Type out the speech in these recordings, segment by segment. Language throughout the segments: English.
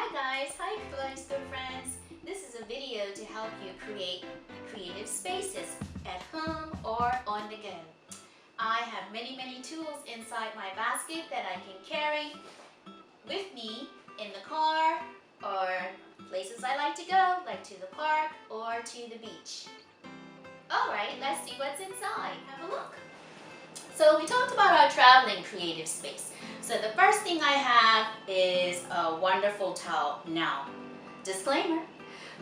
Hi guys, hi Flying School friends. This is a video to help you create creative spaces at home or on the go. I have many tools inside my basket that I can carry with me in the car or places I like to go, like to the park or to the beach. Alright, let's see what's inside. Have a look. So we talked about our traveling creative space. So the first thing I have is a wonderful towel. Now, disclaimer,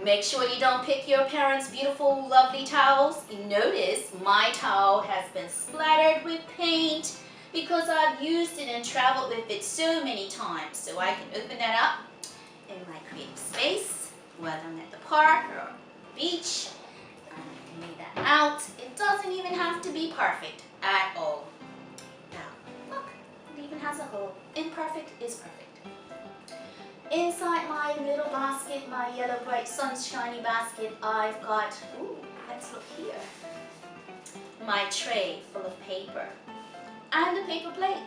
make sure you don't pick your parents' beautiful, lovely towels. Notice my towel has been splattered with paint because I've used it and traveled with it so many times. So I can open that up in my creative space, whether I'm at the park or beach. I can lay that out. It doesn't even have to be perfect at all. Now, look, it even has a hole. Imperfect is perfect. Inside my little basket, my yellow bright sunshiny basket, I've got, ooh, let's look here, my tray full of paper and a paper plate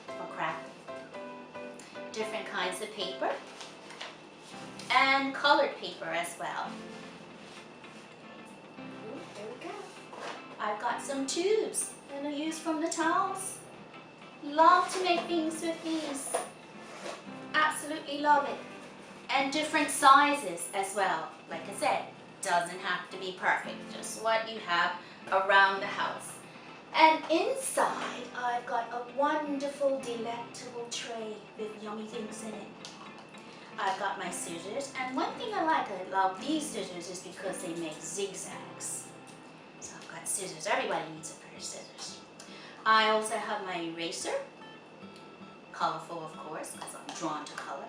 for crafting. Different kinds of paper and colored paper as well. Ooh, there we go. I've got some tubes that I use from the towels. Love to make things with these. Absolutely love it. And different sizes as well. Like I said, doesn't have to be perfect. Just what you have around the house. And inside, I've got a wonderful, delectable tray with yummy things in it. I've got my scissors. And one thing I love these scissors is because they make zigzags. So I've got scissors. Everybody needs a pair of scissors. I also have my eraser, colorful of course, because I'm drawn to color.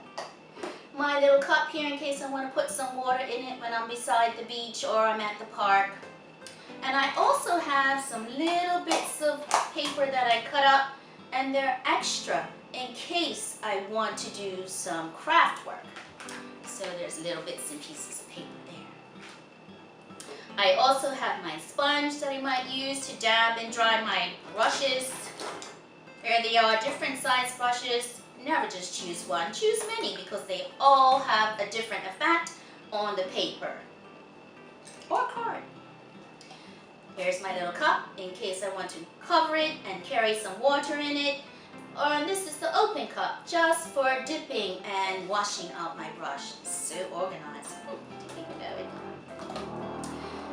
My little cup here in case I want to put some water in it when I'm beside the beach or I'm at the park. And I also have some little bits of paper that I cut up, and they're extra in case I want to do some craft work. So there's little bits and pieces of paper there. I also have my sponge that I might use to dab and dry my brushes. There they are, different size brushes. Never just choose one, choose many because they all have a different effect on the paper or card. Here's my little cup in case I want to cover it and carry some water in it. And this is the open cup just for dipping and washing out my brush. So organized.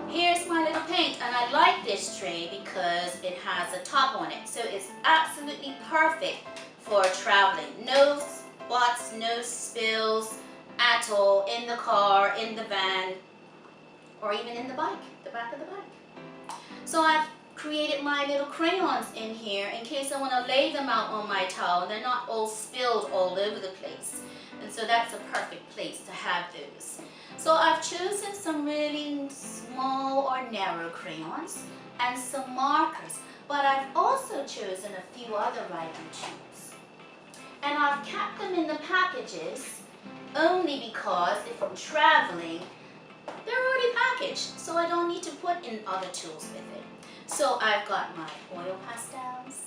Here's my little paint, and I like this tray because it has a top on it. So it's absolutely perfect for traveling. No spots, no spills at all in the car, in the van, or even in the bike, the back of the bike. So I've created my little crayons in here in case I want to lay them out on my towel. They're not all spilled all over the place. And so that's a perfect place to have those. So I've chosen some really small or narrow crayons and some markers, but I've also chosen a few other writing tools. And I've kept them in the packages only because if I'm traveling, they're already packaged, so I don't need to put in other tools with it. So I've got my oil pastels.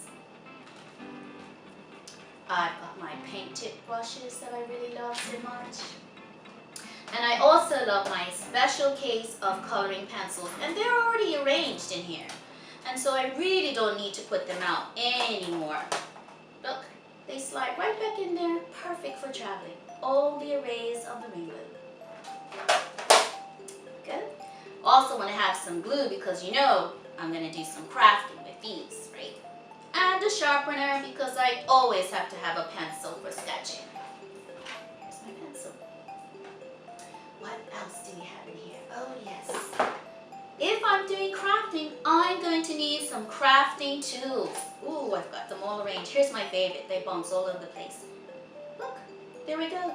I've got my paint tip brushes that I really love so much. And I also love my special case of coloring pencils, and they're already arranged in here. And so I really don't need to put them out anymore. Look, they slide right back in there, perfect for traveling. All the arrays of the rainbow. Good. Also want to have some glue because you know I'm going to do some crafting with these, right? And a sharpener because I always have to have a pencil for sketching. Here's my pencil. What else do we have in here? Oh yes. If I'm doing crafting, I'm going to need some crafting tools. Ooh, I've got them all arranged. Here's my favorite. They bounce all over the place. Look, there we go.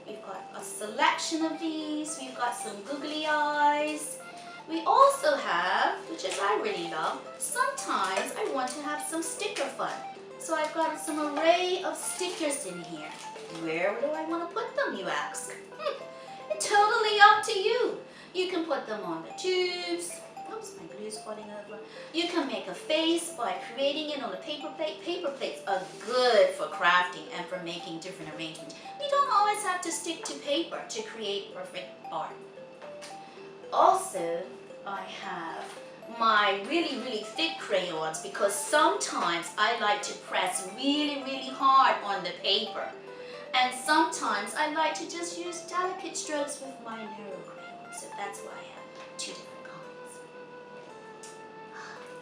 We've got a selection of these. We've got some googly eyes. We also have, which is I really love, sometimes I want to have some sticker fun. So I've got some array of stickers in here. Where do I want to put them, you ask? It's totally up to you. You can put them on the tubes. oops, my glue is falling over. You can make a face by creating it on a paper plate. Paper plates are good for crafting and for making different arrangements. We don't always have to stick to paper to create perfect art. Also, I have my really thick crayons because sometimes I like to press really hard on the paper. And sometimes I like to just use delicate strokes with my narrow crayons. So that's why I have two different kinds.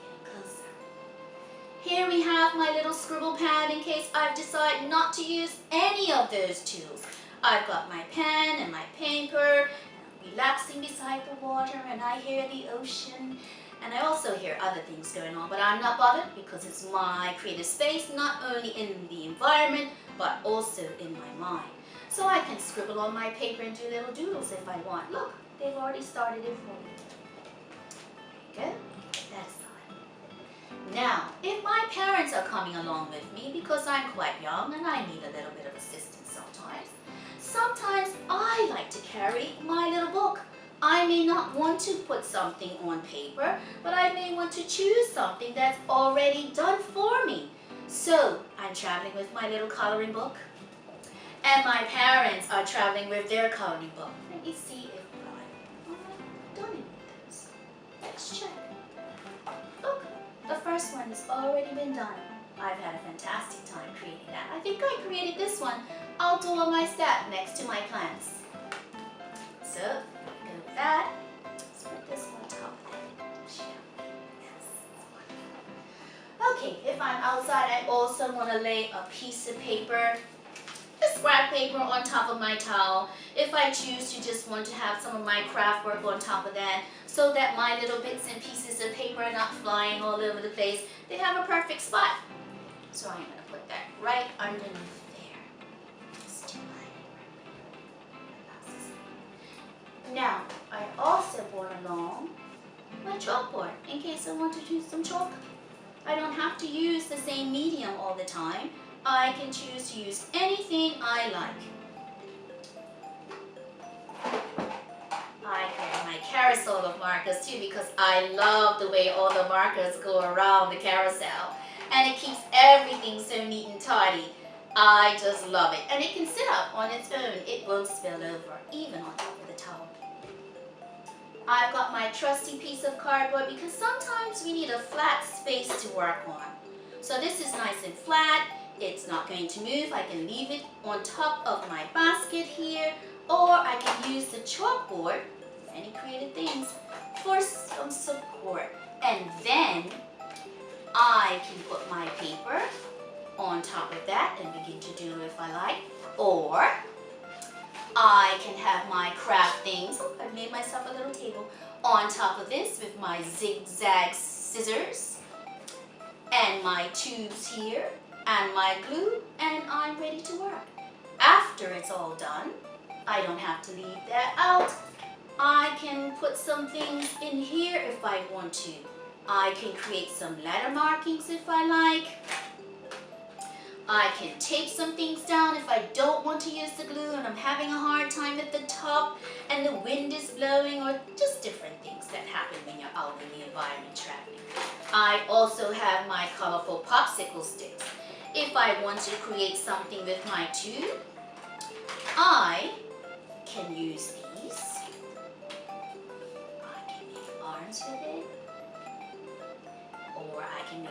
Getting closer. Here we have my little scribble pad in case I've decided not to use any of those tools. I've got my pen and my paper, relaxing beside the water, and I hear the ocean. And I also hear other things going on, but I'm not bothered because it's my creative space, not only in the environment, but also in my mind. So I can scribble on my paper and do little doodles if I want. Look, they've already started it for me. There you go. That's all. Now, if my parents are coming along with me because I'm quite young and I need a little bit of assistance sometimes I like to carry my little book. I may not want to put something on paper, but I may want to choose something that's already done for me. So I'm traveling with my little coloring book, and my parents are traveling with their coloring book. Let me see if I've done any of those. Let's check. Look, the first one has already been done. I've had a fantastic time creating that. I think I created this one outdoor on my step next to my plants. So, go with that. Let's put this on top of it. Yes. Okay, if I'm outside, I also want to lay a piece of paper, a scrap paper on top of my towel. If I choose to just want to have some of my craft work on top of that, so that my little bits and pieces of paper are not flying all over the place, they have a perfect spot. So I'm going to put that right underneath there. Now, I also brought along my chalkboard in case I want to use some chalk. I don't have to use the same medium all the time. I can choose to use anything I like. I have my carousel of markers too because I love the way all the markers go around the carousel. And it keeps everything so neat and tidy. I just love it. And it can sit up on its own. It won't spill over, even on top of the towel. I've got my trusty piece of cardboard because sometimes we need a flat space to work on. So this is nice and flat. It's not going to move. I can leave it on top of my basket here, or I can use the chalkboard, any creative things, for some support. And then I can put my paper on top of that and begin to do it if I like. Or I can have my craft things, I made myself a little table, on top of this with my zigzag scissors and my tubes here and my glue, and I'm ready to work. After it's all done, I don't have to leave that out. I can put some things in here if I want to. I can create some letter markings if I like. I can tape some things down if I don't want to use the glue and I'm having a hard time at the top and the wind is blowing, or just different things that happen when you're out in the environment traveling. I also have my colorful popsicle sticks. If I want to create something with my tube, I can use these. I can make arms with it. Or I can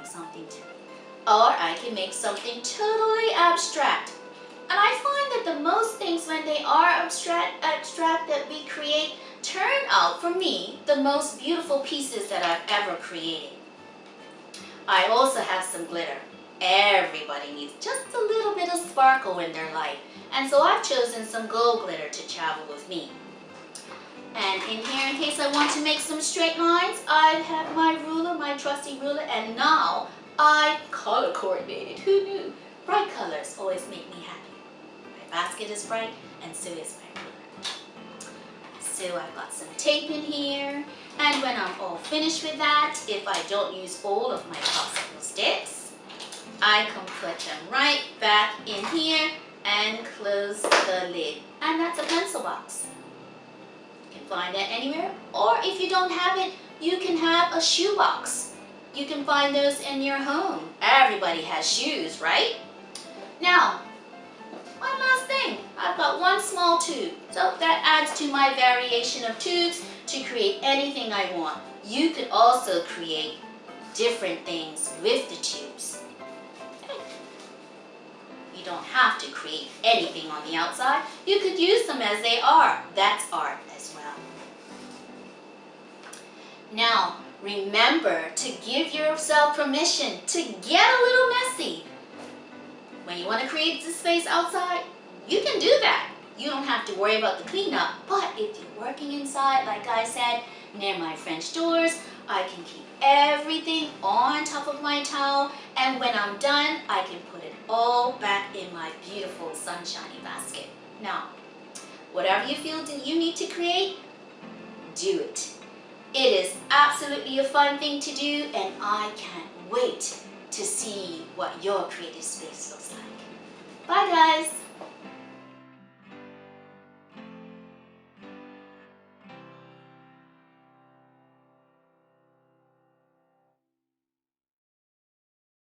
make something totally abstract. And I find that the most things when they are abstract that we create turn out, for me, the most beautiful pieces that I've ever created. I also have some glitter. Everybody needs just a little bit of sparkle in their life. And so I've chosen some gold glitter to travel with me. And in here, in case I want to make some straight lines, I have my ruler, my trusty ruler, and now I color coordinated. Who knew? Bright colors always make me happy. My basket is bright, and so is my ruler. So I've got some tape in here, and when I'm all finished with that, if I don't use all of my popsicle sticks, I can put them right back in here and close the lid. And that's a pencil box. You can find that anywhere. Or if you don't have it, you can have a shoebox. You can find those in your home. Everybody has shoes, right? Now, one last thing. I've got one small tube. So that adds to my variation of tubes to create anything I want. You could also create different things with the tubes. You don't have to create anything on the outside. You could use them as they are. That's art as well. Now, remember to give yourself permission to get a little messy. When you want to create the space outside, you can do that. You don't have to worry about the cleanup. But if you're working inside, like I said, near my French doors, I can keep everything on top of my towel, and when I'm done, I can put it all back in my beautiful sunshiny basket. Now, whatever you feel that you need to create, do it. It is absolutely a fun thing to do, and I can't wait to see what your creative space looks like. Bye guys!